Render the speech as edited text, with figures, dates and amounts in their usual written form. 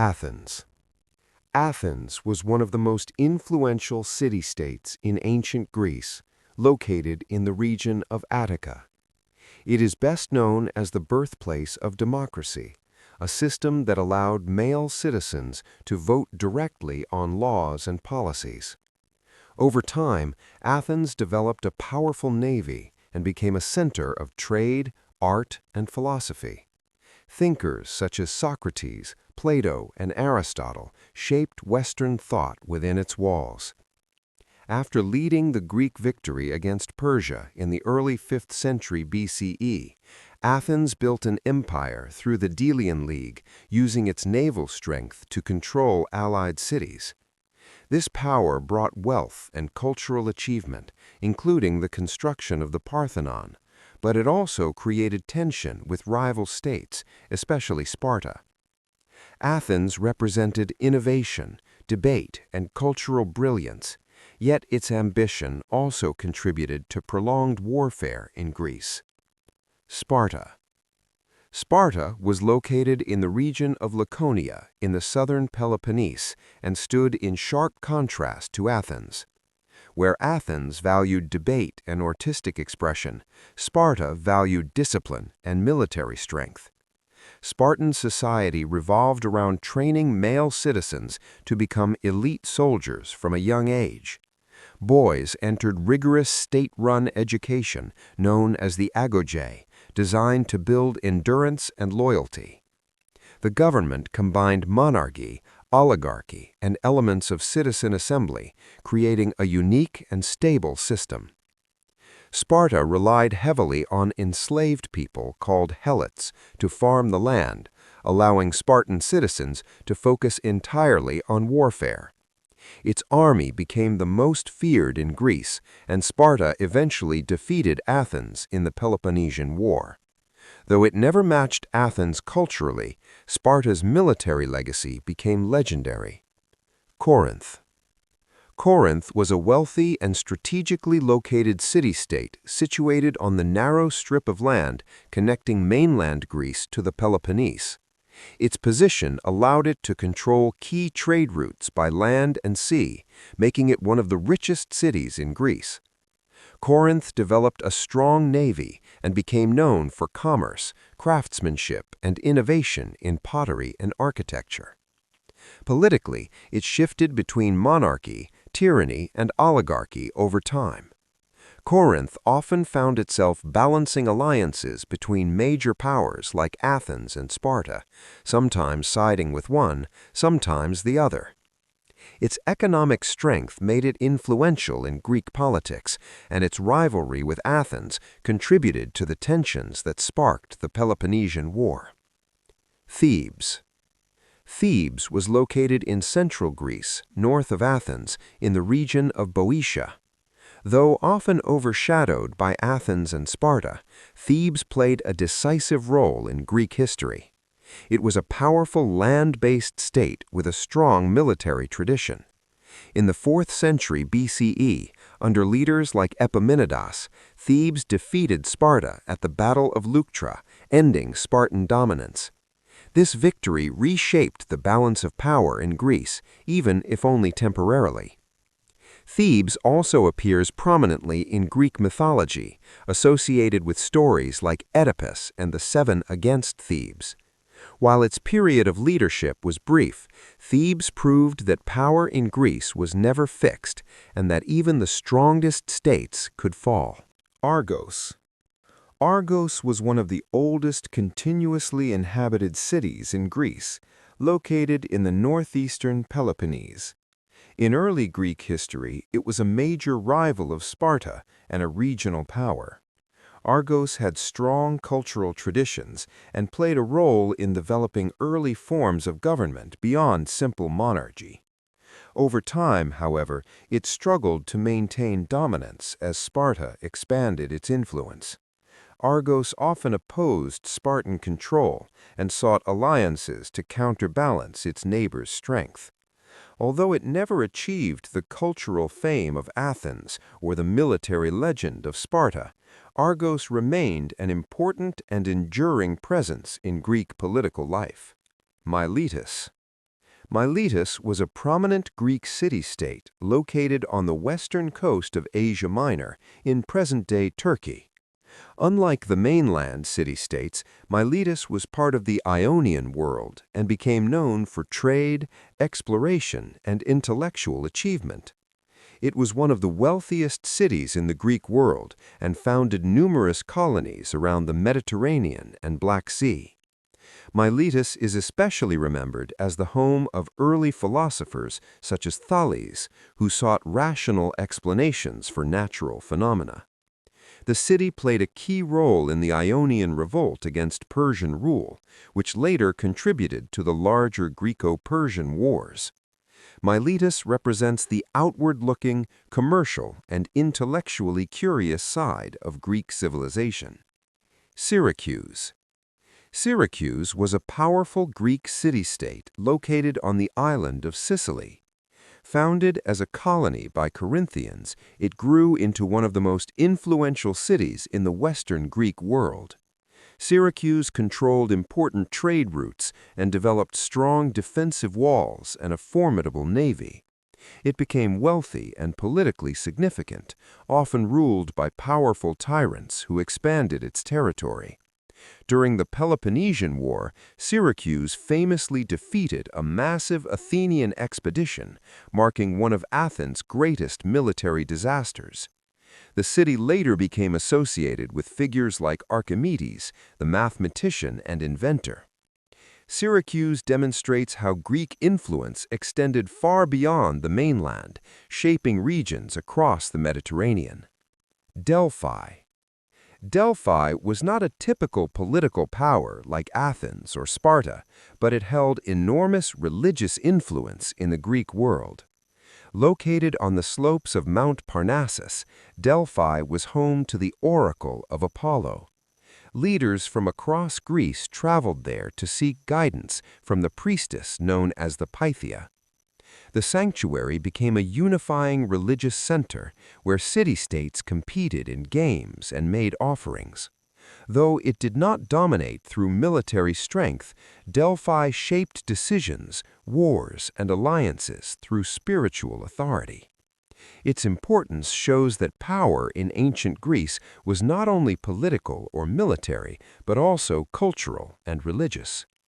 Athens. Athens was one of the most influential city-states in ancient Greece, located in the region of Attica. It is best known as the birthplace of democracy, a system that allowed male citizens to vote directly on laws and policies. Over time, Athens developed a powerful navy and became a center of trade, art, and philosophy. Thinkers such as Socrates, Plato, and Aristotle shaped Western thought within its walls. After leading the Greek victory against Persia in the early 5th century BCE, Athens built an empire through the Delian League, using its naval strength to control allied cities. This power brought wealth and cultural achievement, including the construction of the Parthenon, but it also created tension with rival states, especially Sparta. Athens represented innovation, debate, and cultural brilliance, yet its ambition also contributed to prolonged warfare in Greece. Sparta. Sparta was located in the region of Laconia in the southern Peloponnese and stood in sharp contrast to Athens. Where Athens valued debate and artistic expression, Sparta valued discipline and military strength. Spartan society revolved around training male citizens to become elite soldiers from a young age. Boys entered rigorous state-run education known as the agoge, designed to build endurance and loyalty. The government combined monarchy, oligarchy, and elements of citizen assembly, creating a unique and stable system. Sparta relied heavily on enslaved people called helots to farm the land, allowing Spartan citizens to focus entirely on warfare. Its army became the most feared in Greece, and Sparta eventually defeated Athens in the Peloponnesian War. Though it never matched Athens culturally, Sparta's military legacy became legendary. Corinth. Corinth was a wealthy and strategically located city-state situated on the narrow strip of land connecting mainland Greece to the Peloponnese. Its position allowed it to control key trade routes by land and sea, making it one of the richest cities in Greece. Corinth developed a strong navy and became known for commerce, craftsmanship, and innovation in pottery and architecture. Politically, it shifted between monarchy, tyranny, and oligarchy over time. Corinth often found itself balancing alliances between major powers like Athens and Sparta, sometimes siding with one, sometimes the other. Its economic strength made it influential in Greek politics, and its rivalry with Athens contributed to the tensions that sparked the Peloponnesian War. Thebes. Thebes was located in central Greece, north of Athens, in the region of Boeotia. Though often overshadowed by Athens and Sparta, Thebes played a decisive role in Greek history. It was a powerful land-based state with a strong military tradition. In the 4th century BCE, under leaders like Epaminondas, Thebes defeated Sparta at the Battle of Leuctra, ending Spartan dominance. This victory reshaped the balance of power in Greece, even if only temporarily. Thebes also appears prominently in Greek mythology, associated with stories like Oedipus and the Seven Against Thebes. While its period of leadership was brief, Thebes proved that power in Greece was never fixed and that even the strongest states could fall. Argos. Argos was one of the oldest continuously inhabited cities in Greece, located in the northeastern Peloponnese. In early Greek history, it was a major rival of Sparta and a regional power. Argos had strong cultural traditions and played a role in developing early forms of government beyond simple monarchy. Over time, however, it struggled to maintain dominance as Sparta expanded its influence. Argos often opposed Spartan control and sought alliances to counterbalance its neighbors' strength. Although it never achieved the cultural fame of Athens or the military legend of Sparta, Argos remained an important and enduring presence in Greek political life. Miletus. Miletus was a prominent Greek city-state located on the western coast of Asia Minor in present-day Turkey. Unlike the mainland city-states, Miletus was part of the Ionian world and became known for trade, exploration, and intellectual achievement. It was one of the wealthiest cities in the Greek world and founded numerous colonies around the Mediterranean and Black Sea. Miletus is especially remembered as the home of early philosophers such as Thales, who sought rational explanations for natural phenomena. The city played a key role in the Ionian revolt against Persian rule, which later contributed to the larger Greco-Persian wars. Miletus represents the outward-looking, commercial, and intellectually curious side of Greek civilization. Syracuse. Syracuse was a powerful Greek city-state located on the island of Sicily. Founded as a colony by Corinthians, it grew into one of the most influential cities in the Western Greek world. Syracuse controlled important trade routes and developed strong defensive walls and a formidable navy. It became wealthy and politically significant, often ruled by powerful tyrants who expanded its territory. During the Peloponnesian War, Syracuse famously defeated a massive Athenian expedition, marking one of Athens' greatest military disasters. The city later became associated with figures like Archimedes, the mathematician and inventor. Syracuse demonstrates how Greek influence extended far beyond the mainland, shaping regions across the Mediterranean. Delphi. Delphi was not a typical political power like Athens or Sparta, but it held enormous religious influence in the Greek world. Located on the slopes of Mount Parnassus, Delphi was home to the oracle of Apollo. Leaders from across Greece traveled there to seek guidance from the priestess known as the Pythia. The sanctuary became a unifying religious center where city-states competed in games and made offerings. Though it did not dominate through military strength, Delphi shaped decisions, wars, and alliances through spiritual authority. Its importance shows that power in ancient Greece was not only political or military, but also cultural and religious.